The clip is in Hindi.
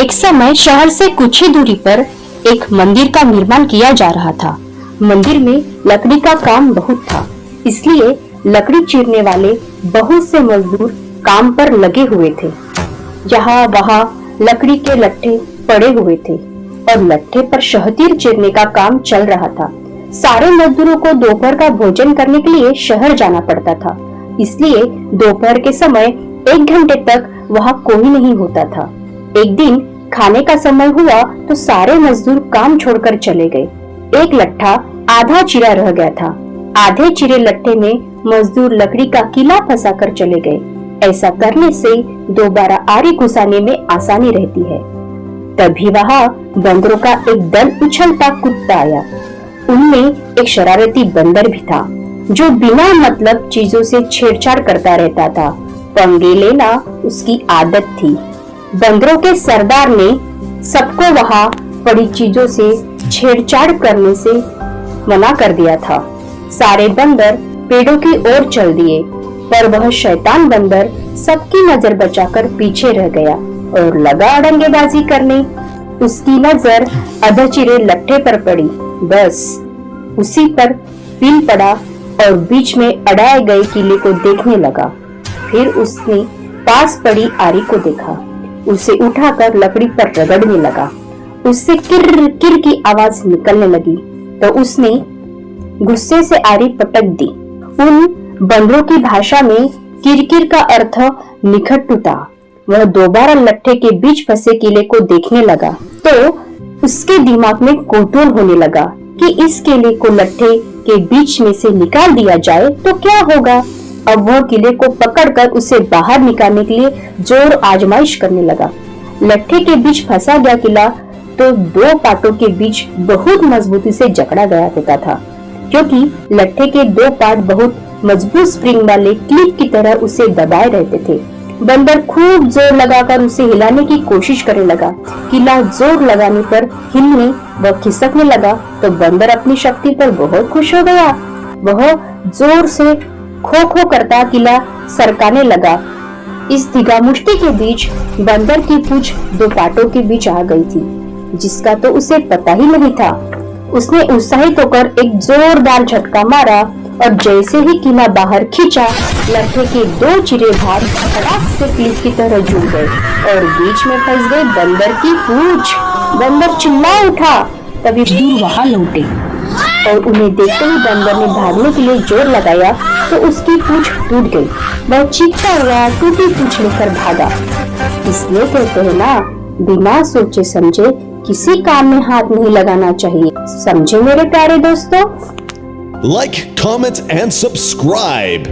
एक समय शहर से कुछ ही दूरी पर एक मंदिर का निर्माण किया जा रहा था। मंदिर में लकड़ी का काम बहुत था, इसलिए लकड़ी चीरने वाले बहुत से मजदूर काम पर लगे हुए थे। यहाँ वहाँ लकड़ी के लट्ठे पड़े हुए थे और लट्ठे पर शहतीर चीरने का काम चल रहा था। सारे मजदूरों को दोपहर का भोजन करने के लिए शहर जाना पड़ता था, इसलिए दोपहर के समय 1 घंटे तक वहाँ कोई नहीं होता था। एक दिन खाने का समय हुआ तो सारे मजदूर काम छोड़कर चले गए। एक लट्ठा आधा चिरा रह गया था। आधे चिरे लट्ठे में मजदूर लकड़ी का किला फंसा कर चले गए। ऐसा करने से दोबारा आरी घुसाने में आसानी रहती है। तभी वहाँ बंदरों का एक दल उछलता कूदता आया। उनमें एक शरारती बंदर भी था, जो बिना मतलब चीजों से छेड़छाड़ करता रहता था। पंगे लेना उसकी आदत थी। बंदरों के सरदार ने सबको वहाँ पड़ी चीजों से छेड़छाड़ करने से मना कर दिया था। सारे बंदर पेड़ों की ओर चल दिए, पर वह शैतान बंदर सबकी नजर बचाकर पीछे रह गया और लगा अड़ंगेबाजी करने। उसकी नजर अधचिरे लट्ठे पर पड़ी। बस उसी पर पील पड़ा और बीच में अड़ाए गए किले को देखने लगा। फिर उसने पास पड़ी आरी को देखा। उसे उठाकर लकड़ी पर रगड़ने लगा। उससे किर किर की आवाज निकलने लगी तो उसने गुस्से से आरी पटक दी। उन बंदरों की भाषा में किरकिर का अर्थ निखट्टू था। वह दोबारा लट्ठे के बीच फंसे किले को देखने लगा तो उसके दिमाग में कौतूहल होने लगा कि इस किले को लट्ठे के बीच में से निकाल दिया जाए तो क्या होगा। अब वह किले को पकड़कर उसे बाहर निकालने के लिए जोर आजमाइश करने लगा। लट्ठे के बीच फंसा गया किला तो 2 पाटों के बीच बहुत मजबूती से जकड़ा गया होता था, क्योंकि लट्ठे के 2 पाट बहुत मजबूत स्प्रिंग वाले क्लिप की तरह उसे दबाए रहते थे। बंदर खूब जोर लगाकर उसे हिलाने की कोशिश करने लगा। किला जोर लगाने पर हिलने व खिसकने लगा तो बंदर अपनी शक्ति पर बहुत खुश हो गया। वह जोर से खो खो करता किला सरकाने लगा। इस धीगामुष्टि के बीच बंदर की पूंछ 2 पाटों के बीच आ गई थी, जिसका तो उसे पता ही नहीं था। उसने उत्साहित होकर एक जोरदार झटका मारा और जैसे ही किला बाहर खींचा, लट्ठे के 2 चिरे भाग फटाक से क्लिप की तरह जुड़ गए और बीच में फंस गए बंदर की पूंछ। बंदर चिल्ला उठा। तभी मजदूर वहां लौटे और उन्हें देखते ही बंदर ने भागने के लिए जोर लगाया तो उसकी पूंछ टूट गई। वह चीखता हुआ टूटी पूंछ लेकर भागा। इसलिए कहते हैं ना, बिना सोचे समझे किसी काम में हाथ नहीं लगाना चाहिए। समझे मेरे प्यारे दोस्तों? Like, comment and subscribe.